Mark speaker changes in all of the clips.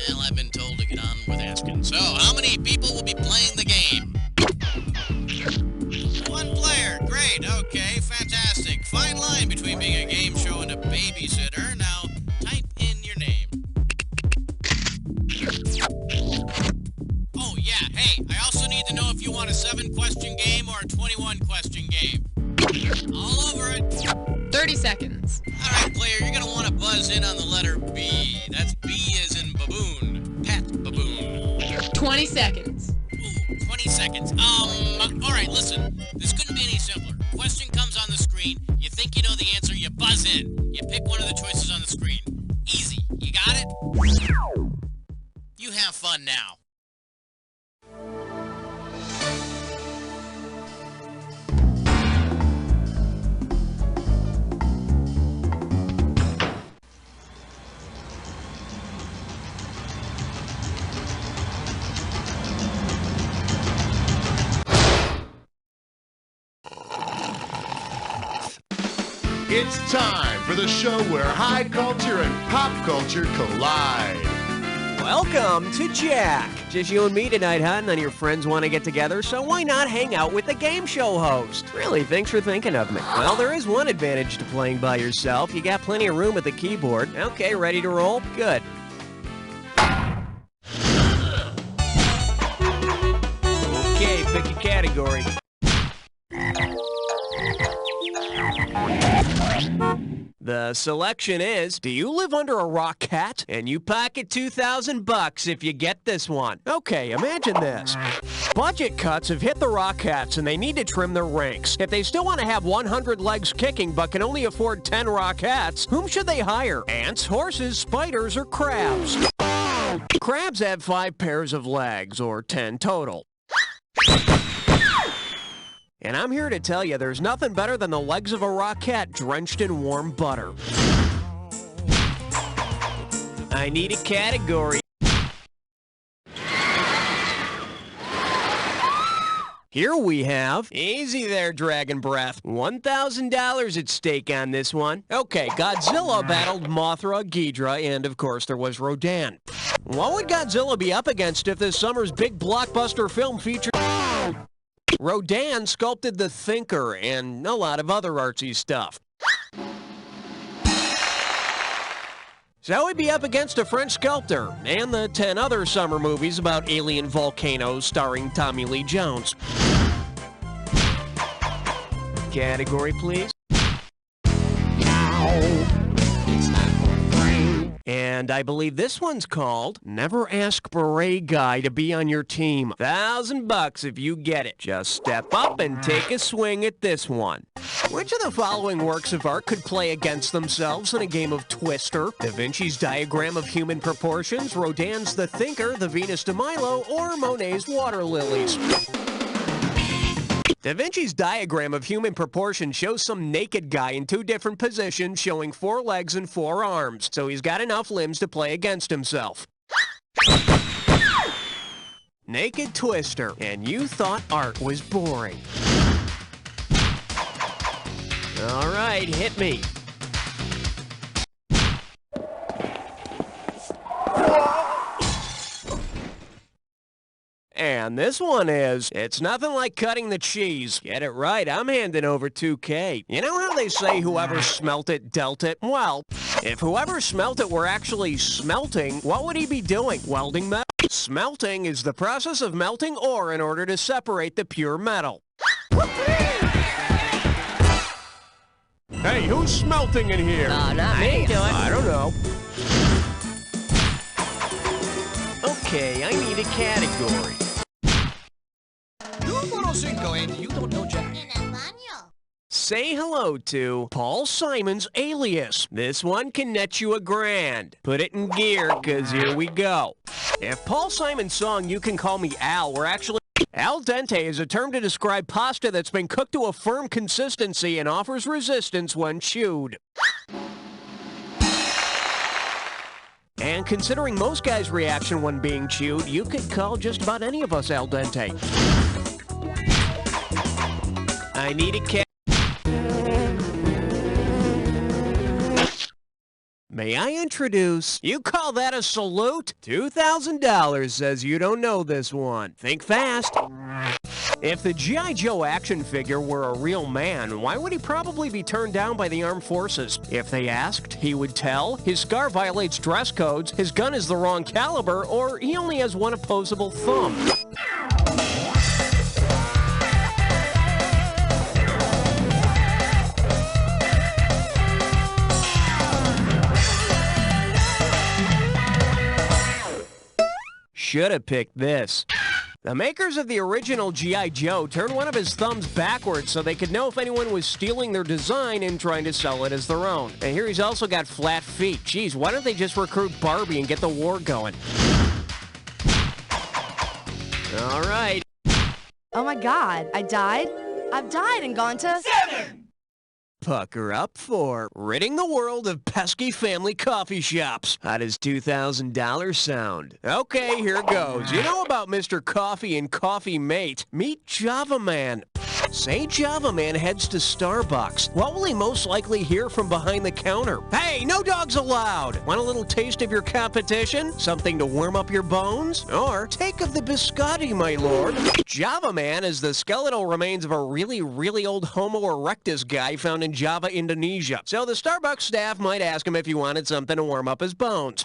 Speaker 1: Well, I've been told to get on with asking. So, how many people will be playing the game? One player. Great. Okay, fantastic. Fine line between being a game show and a babysitter. Now, type in your name. Oh, yeah. Hey, I also need to know if you want a 7-question game or a 21-question game. All over it.
Speaker 2: 30 seconds.
Speaker 1: All right, player, you're going to want to buzz in on the letter B. That's B as in baboon. Pet baboon.
Speaker 2: 20 seconds.
Speaker 1: Ooh, 20 seconds. All right, listen. This couldn't be any simpler. Question comes on the screen. You think you know the answer, you buzz in. You pick one of the choices on the screen. Easy. You got it? You have fun now.
Speaker 3: It's time for the show where high culture and pop culture collide.
Speaker 4: Welcome to Jack. Just you and me tonight, huh? None of your friends want to get together, so why not hang out with the game show host? Really, thanks for thinking of me. Well, there is one advantage to playing by yourself. You got plenty of room at the keyboard. Okay, ready to roll? Good. Okay, pick a category. The selection is, do you live under a rock cat? And you pocket $2,000 if you get this one. Okay, imagine this. Budget cuts have hit the rock cats and they need to trim their ranks. If they still want to have 100 legs kicking but can only afford 10 rock cats, whom should they hire? Ants, horses, spiders, or crabs? Crabs have 5 pairs of legs, or 10 total. And I'm here to tell you there's nothing better than the legs of a rock cat drenched in warm butter. I need a category. Here we have, easy there, Dragon Breath, $1,000 at stake on this one. Okay, Godzilla battled Mothra, Ghidra, and of course there was Rodan. What would Godzilla be up against if this summer's big blockbuster film featured... Rodan sculpted the Thinker and a lot of other artsy stuff. So he'd be up against a French sculptor and the 10 other summer movies about alien volcanoes starring Tommy Lee Jones. Category, please. And I believe this one's called Never Ask Beret Guy to be on your team. $1,000 if you get it. Just step up and take a swing at this one. Which of the following works of art could play against themselves in a game of Twister? Da Vinci's Diagram of Human Proportions, Rodin's The Thinker, the Venus de Milo, or Monet's Water Lilies? Da Vinci's Diagram of Human Proportions shows some naked guy in 2 different positions showing 4 legs and 4 arms, so he's got enough limbs to play against himself. Naked Twister, and you thought art was boring. All right, hit me. And this one is, it's nothing like cutting the cheese. Get it right, I'm handing over $2K. You know how they say whoever smelt it dealt it? Well, if whoever smelt it were actually smelting, what would he be doing? Welding metal? Smelting is the process of melting ore in order to separate the pure metal. Hey, who's smelting in here?
Speaker 2: Not me.
Speaker 4: I don't know. Okay, I need a category.
Speaker 5: You don't know Jack.
Speaker 4: Say hello to Paul Simon's Alias. This one can net you $1,000. Put it in gear, cause here we go. If Paul Simon's song You Can Call Me Al were actually... Al dente is a term to describe pasta that's been cooked to a firm consistency and offers resistance when chewed. And considering most guys' reaction when being chewed, you could call just about any of us al dente. I need a cat. May I introduce... You call that a salute? $2,000 says you don't know this one. Think fast. If the G.I. Joe action figure were a real man, why would he probably be turned down by the armed forces? If they asked, he would tell, his scar violates dress codes, his gun is the wrong caliber, or he only has one opposable thumb. Should have picked this. The makers of the original G.I. Joe turned one of his thumbs backwards so they could know if anyone was stealing their design and trying to sell it as their own. And here he's also got flat feet. Geez, why don't they just recruit Barbie and get the war going? All right.
Speaker 6: Oh my God, I died? I've died and gone to... 7!
Speaker 4: Pucker up for ridding the world of pesky family coffee shops. How does $2,000 sound? Okay, here goes. You know about Mr. Coffee and Coffee Mate? Meet Java Man. Say Java Man heads to Starbucks. What will he most likely hear from behind the counter? Hey, no dogs allowed! Want a little taste of your competition? Something to warm up your bones? Or take of the biscotti, my lord. Java Man is the skeletal remains of a really old Homo erectus guy found in Java, Indonesia. So the Starbucks staff might ask him if he wanted something to warm up his bones.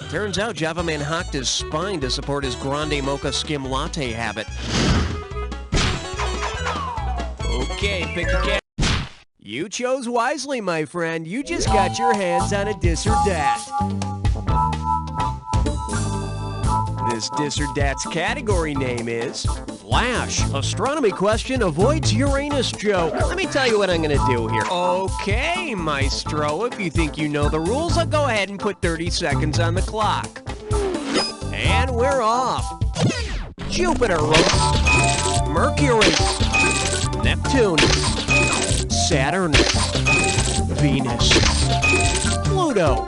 Speaker 4: Turns out Java Man hocked his spine to support his grande mocha skim latte habit. Okay, pick the cat. You chose wisely, my friend. You just got your hands on a dis or dat. This dis or dat's category name is Flash. Astronomy question avoids Uranus joke. Let me tell you what I'm going to do here. Okay, maestro, if you think you know the rules, I'll go ahead and put 30 seconds on the clock. And we're off. Jupiter, Mercury, Neptune, Saturn, Venus, Pluto.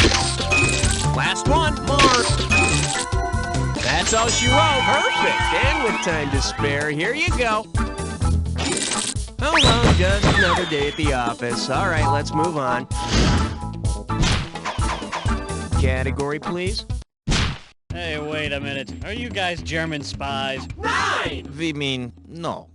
Speaker 4: Last one, Mars. That's all she wrote. Perfect. And with time to spare, here you go. Oh, well, just another day at the office. All right, let's move on. Category, please.
Speaker 7: Hey, wait a minute. Are you guys German spies?
Speaker 5: Right! We mean, no.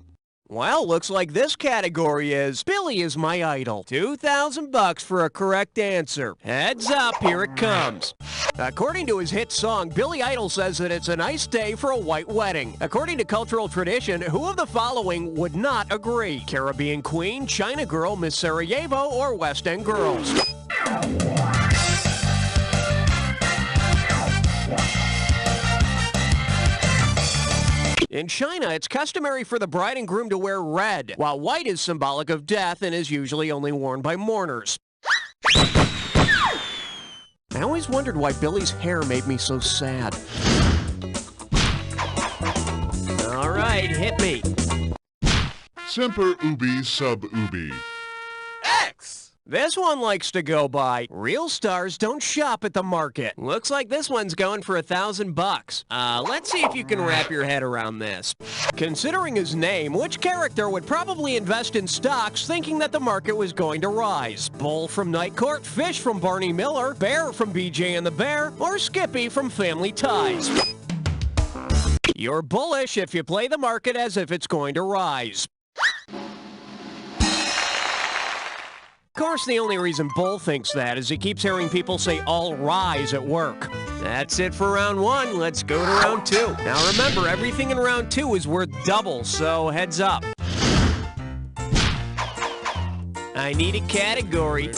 Speaker 4: Well, looks like this category is Billy is my idol. $2,000 for a correct answer. Heads up, here it comes. According to his hit song, Billy Idol says that it's a nice day for a white wedding. According to cultural tradition, who of the following would not agree? Caribbean Queen, China Girl, Miss Sarajevo, or West End Girls? In China, it's customary for the bride and groom to wear red, while white is symbolic of death and is usually only worn by mourners. I always wondered why Billy's hair made me so sad. All right, hit me.
Speaker 3: Semper ubi sub ubi.
Speaker 5: X!
Speaker 4: This one likes to go by, real stars don't shop at the market. Looks like this one's going for $1,000. Let's see if you can wrap your head around this. Considering his name, which character would probably invest in stocks thinking that the market was going to rise? Bull from Night Court, Fish from Barney Miller, Bear from BJ and the Bear, or Skippy from Family Ties? You're bullish if you play the market as if it's going to rise. Of course, the only reason Bull thinks that is he keeps hearing people say all rise at work. That's it for round one. Let's go to round two. Now remember, everything in round two is worth double, so heads up. I need a category.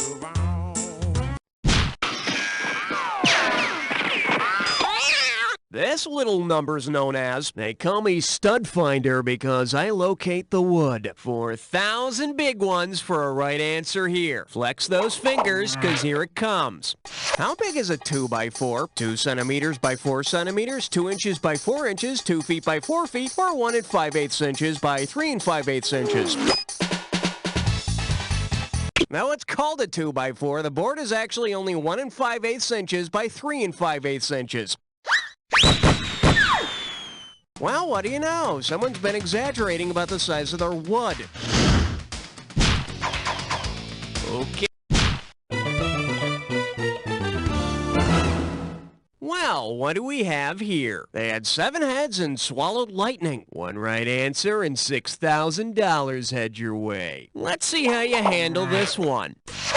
Speaker 4: This little number's known as, they call me Stud Finder because I locate the wood. 4,000 big ones for a right answer here. Flex those fingers, because here it comes. How big is a 2x4? 2 centimeters by 4 centimeters, 2 inches by 4 inches, 2 feet by 4 feet, or 1 5/8 inches by 3 5/8 inches? Now it's called a 2x4. The board is actually only 1 5/8 inches by 3 5/8 inches. Well, what do you know? Someone's been exaggerating about the size of their wood. Okay. Well, what do we have here? They had 7 heads and swallowed lightning. 1 right answer and $6,000 head your way. Let's see how you handle this one.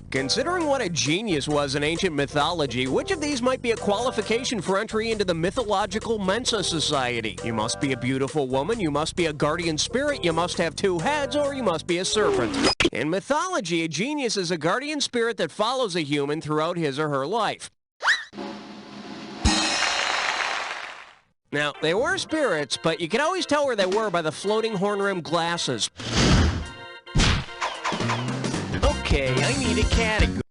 Speaker 4: Considering what a genius was in ancient mythology, which of these might be a qualification for entry into the mythological Mensa Society? You must be a beautiful woman, you must be a guardian spirit, you must have 2 heads, or you must be a serpent. In mythology, a genius is a guardian spirit that follows a human throughout his or her life. Now, they were spirits, but you could always tell where they were by the floating horn-rimmed glasses. Okay, I need a category.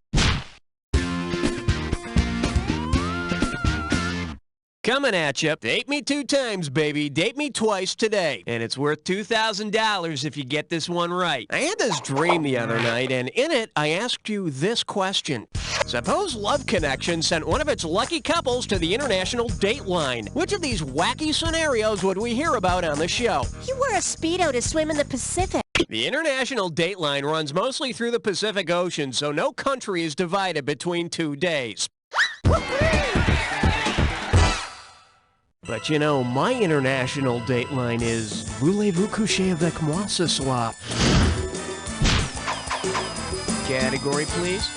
Speaker 4: Coming at you. Date me 2 times, baby. Date me twice today. And it's worth $2,000 if you get this one right. I had this dream the other night, and in it, I asked you this question. Suppose Love Connection sent one of its lucky couples to the International Dateline. Which of these wacky scenarios would we hear about on the show?
Speaker 6: You wear a Speedo to swim in the Pacific.
Speaker 4: The International Dateline runs mostly through the Pacific Ocean, so no country is divided between 2 days. But you know, my international dateline is Voulez-vous coucher avec moi ce soir? Category, please.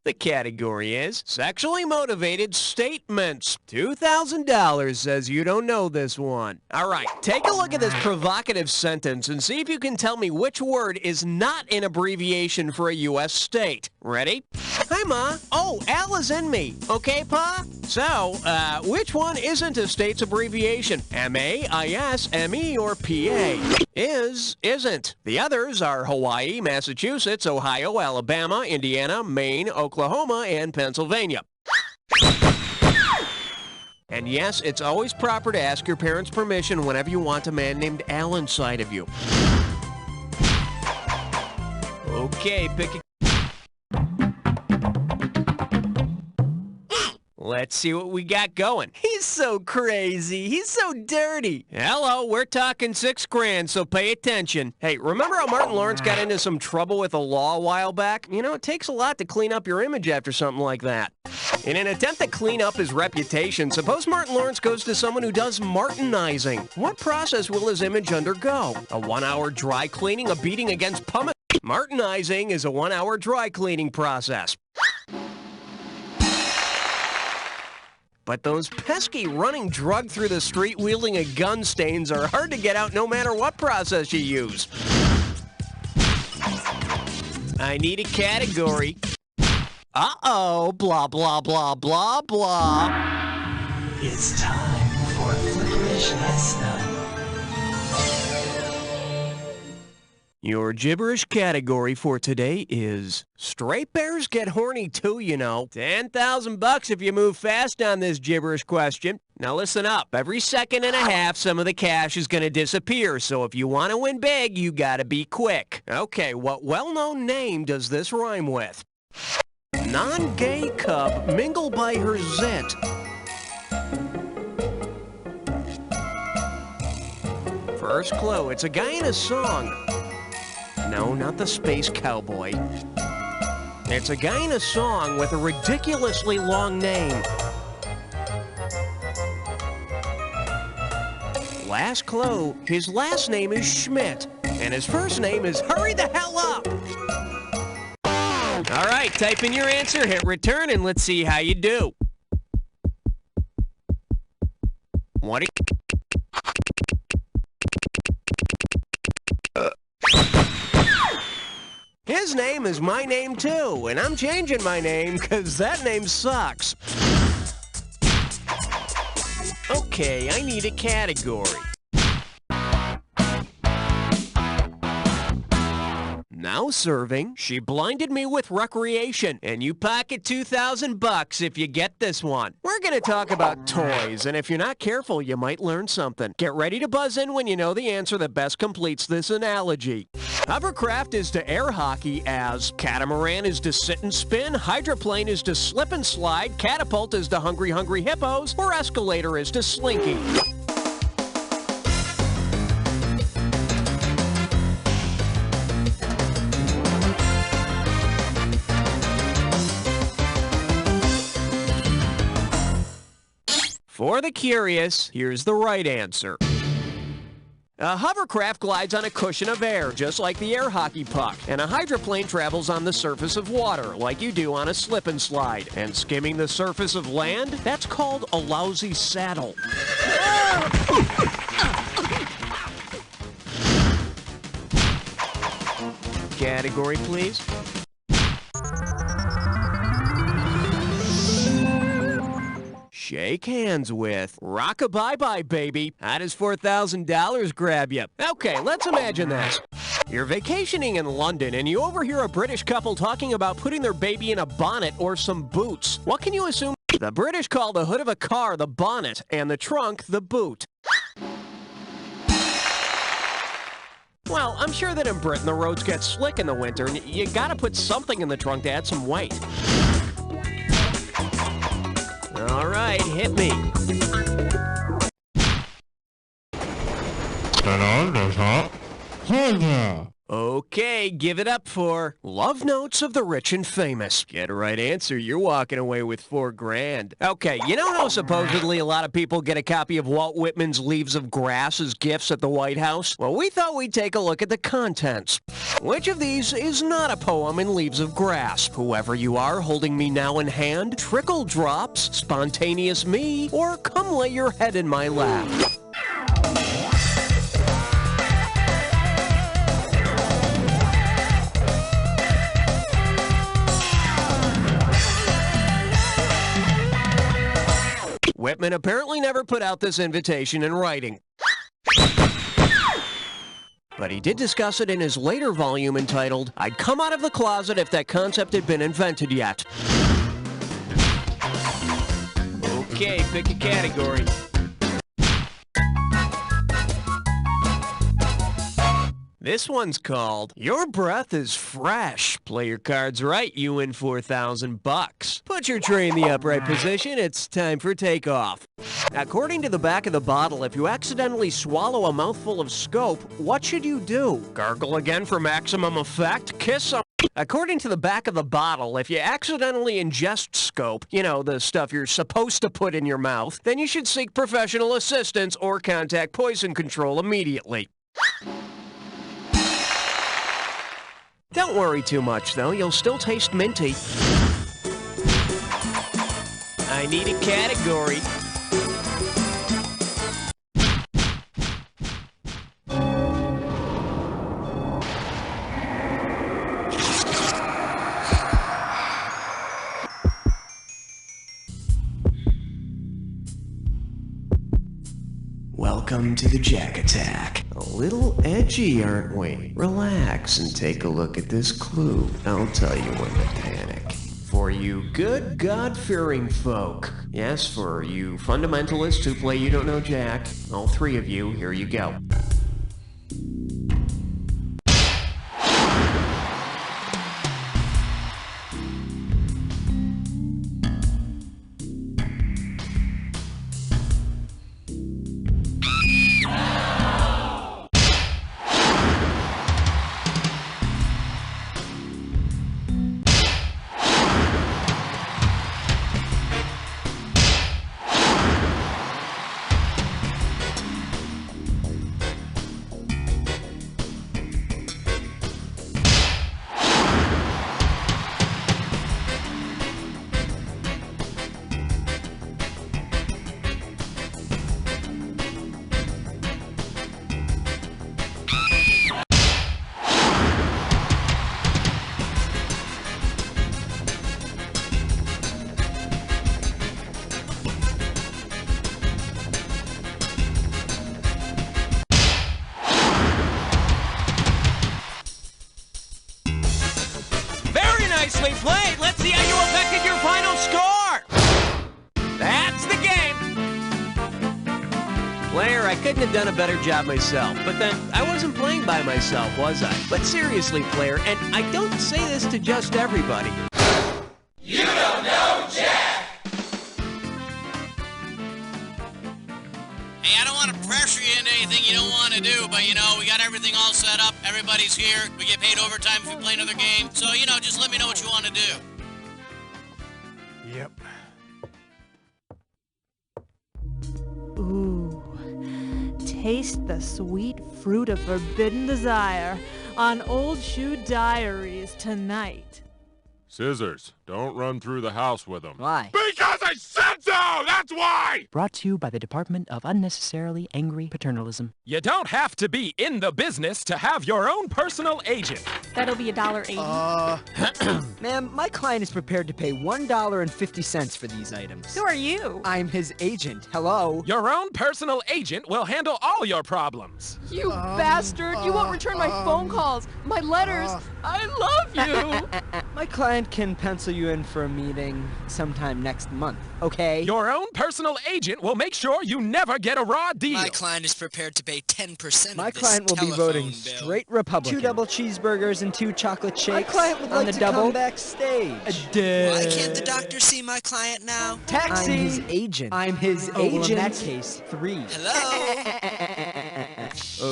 Speaker 4: The category is Sexually Motivated Statements. $2,000 says you don't know this one. All right, take a look at this provocative sentence and see if you can tell me which word is not an abbreviation for a U.S. state. Ready? Hi, Ma. Oh, Al is in me. Okay, Pa? So, which one isn't a state's abbreviation? M-A, I-S, M-E, or P-A? Is, isn't. The others are Hawaii, Massachusetts, Ohio, Alabama, Indiana, Maine, Oklahoma, and Pennsylvania. And yes, it's always proper to ask your parents' permission whenever you want a man named Al inside of you. Okay, pick a... Let's see what we got going. He's so crazy. He's so dirty. Hello, we're talking $6,000, so pay attention. Hey, remember how Martin Lawrence got into some trouble with the law a while back? You know, it takes a lot to clean up your image after something like that. In an attempt to clean up his reputation, suppose Martin Lawrence goes to someone who does Martinizing. What process will his image undergo? A 1-hour dry cleaning, a beating against pumice? Martinizing is a 1-hour dry cleaning process. But those pesky running drug through the street wielding a gun stains are hard to get out no matter what process you use. I need a category. Uh-oh, blah, blah, blah, blah, blah.
Speaker 8: It's time for Flickerish Lesson.
Speaker 4: Your gibberish category for today is straight bears get horny too, you know. $10,000 if you move fast on this gibberish question. Now listen up. Every second and a half, some of the cash is going to disappear. So if you want to win big, you got to be quick. Okay, what well-known name does this rhyme with? Non-gay cub mingle by her zit. First clue, it's a guy in a song. No, not the Space Cowboy. It's a guy in a song with a ridiculously long name. Last clue, his last name is Schmidt, and his first name is Hurry the Hell Up! All right, type in your answer, hit return, and let's see how you do. What do you... His name is my name too, and I'm changing my name because that name sucks. Okay, I need a category. Now serving, she blinded me with recreation, and you pocket $2,000 if you get this one. We're gonna talk about toys, and if you're not careful, you might learn something. Get ready to buzz in when you know the answer that best completes this analogy. Hovercraft is to air hockey as catamaran is to sit and spin, hydroplane is to slip and slide, catapult is to hungry hungry hippos, or escalator is to slinky. For the curious, here's the right answer. A hovercraft glides on a cushion of air, just like the air hockey puck. And a hydroplane travels on the surface of water, like you do on a slip and slide. And skimming the surface of land, that's called a lousy saddle. Category, please. Shake hands with. Rock-a-bye-bye, baby. How does $4,000 grab you? Okay, let's imagine this. You're vacationing in London and you overhear a British couple talking about putting their baby in a bonnet or some boots. What can you assume? The British call the hood of a car the bonnet and the trunk the boot. Well, I'm sure that in Britain the roads get slick in the winter and you gotta put something in the trunk to add some weight. All right, hit me. Okay, give it up for Love Notes of the Rich and Famous. Get a right answer, you're walking away with $4,000. Okay, you know how supposedly a lot of people get a copy of Walt Whitman's Leaves of Grass as gifts at the White House? Well, we thought we'd take a look at the contents. Which of these is not a poem in Leaves of Grass? Whoever you are holding me now in hand, Trickle Drops, Spontaneous Me, or Come Lay Your Head in My Lap. Whitman apparently never put out this invitation in writing. But he did discuss it in his later volume entitled, I'd Come Out of the Closet If That Concept Had Been Invented Yet. Okay, pick a category. This one's called Your Breath is Fresh. Play your cards right, you win $4,000. Put your tray in the upright position, it's time for takeoff. According to the back of the bottle, if you accidentally swallow a mouthful of scope, what should you do? Gargle again for maximum effect? Kiss some. According to the back of the bottle, if you accidentally ingest scope, you know, the stuff you're supposed to put in your mouth, then you should seek professional assistance or contact poison control immediately. Don't worry too much, though. You'll still taste minty. I need a category. Welcome to the Jack Attack. A little edgy, aren't we? Relax and take a look at this clue. I'll tell you when to panic. For you good God-fearing folk. Yes, for you fundamentalists who play You Don't Know Jack. All three of you, here you go. Nicely played. Let's see how you affected your final score. That's the game. Player, I couldn't have done a better job myself, but then I wasn't playing by myself, was I? But seriously, player, and I don't say this to just everybody.
Speaker 5: You don't know Jack!
Speaker 1: Hey, I don't want to pressure you into anything you don't want to do, but, you know, we got everything all set up. Everybody's here. We get paid overtime if we play another game. So, you know, just let me know what you want to do.
Speaker 9: Yep. taste the sweet fruit of forbidden desire on Old Shoe Diaries tonight.
Speaker 10: Scissors, don't run through the house with them.
Speaker 11: Why?
Speaker 10: Because I said so! That's why!
Speaker 11: Brought to you by the Department of Unnecessarily Angry Paternalism.
Speaker 12: You don't have to be in the business to have your own personal agent.
Speaker 9: That'll be $1.80.
Speaker 11: Ma'am, my client is prepared to pay $1.50 for these items.
Speaker 9: Who are you?
Speaker 11: I'm his agent. Hello?
Speaker 12: Your own personal agent will handle all your problems.
Speaker 2: You bastard! You won't return my phone calls, my letters. I love you!
Speaker 11: My client can pencil you in for a meeting sometime next month, okay?
Speaker 12: Your own personal agent will make sure you never get a raw deal.
Speaker 13: My client is prepared to pay 10%
Speaker 11: My
Speaker 13: of this
Speaker 11: client will be voting
Speaker 13: bill.
Speaker 11: straight Republican. 2 double cheeseburgers and 2 chocolate shakes.
Speaker 6: My client would
Speaker 11: on
Speaker 6: like
Speaker 11: the
Speaker 6: to
Speaker 11: double.
Speaker 6: come backstage.
Speaker 13: Why can't the doctor see my client now?
Speaker 11: Taxi! I'm his agent. I'm his agent. Well, in that case, 3.
Speaker 13: Hello?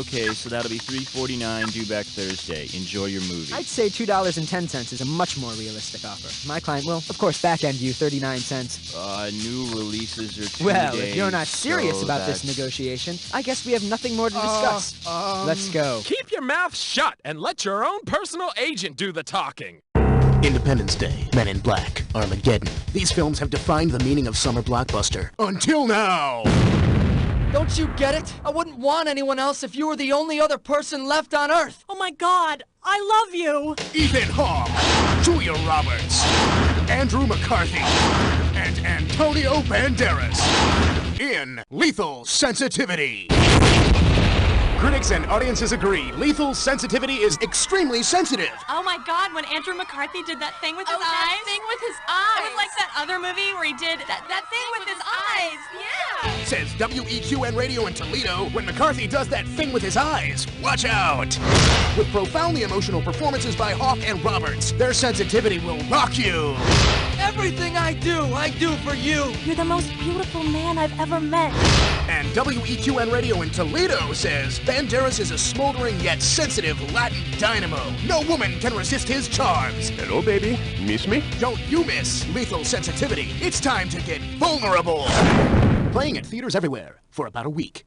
Speaker 14: Okay, so that'll be $3.49 due back Thursday. Enjoy your movie.
Speaker 11: I'd say $2.10 is a much more realistic offer. My client will, of course, back-end you 39 cents.
Speaker 14: New releases are 2
Speaker 11: Well,
Speaker 14: days,
Speaker 11: if you're not serious
Speaker 14: so
Speaker 11: about this negotiation, I guess we have nothing more to discuss. Let's go.
Speaker 12: Keep your mouth shut and let your own personal agent do the talking.
Speaker 15: Independence Day, Men in Black, Armageddon. These films have defined the meaning of summer blockbuster. Until now!
Speaker 6: Don't you get it? I wouldn't want anyone else if you were the only other person left on Earth.
Speaker 9: Oh my God, I love you!
Speaker 15: Ethan Hawke, Julia Roberts, Andrew McCarthy, and Antonio Banderas in Lethal Sensitivity. Critics and audiences agree, Lethal Sensitivity is extremely sensitive.
Speaker 9: Oh my God, when Andrew McCarthy did that thing with his eyes.
Speaker 2: That thing with his eyes.
Speaker 9: It was like that other movie where he did that thing with his eyes. Yeah.
Speaker 15: Says WEQN Radio in Toledo, when McCarthy does that thing with his eyes, watch out! With profoundly emotional performances by Hawke and Roberts, their sensitivity will rock you.
Speaker 6: Everything I do for you.
Speaker 9: You're the most beautiful man I've ever met.
Speaker 15: And WEQN Radio in Toledo says Banderas is a smoldering yet sensitive Latin dynamo. No woman can resist his charms.
Speaker 3: Hello, baby. Miss me?
Speaker 15: Don't you miss Lethal Sensitivity. It's time to get vulnerable. Playing at theaters everywhere for about a week.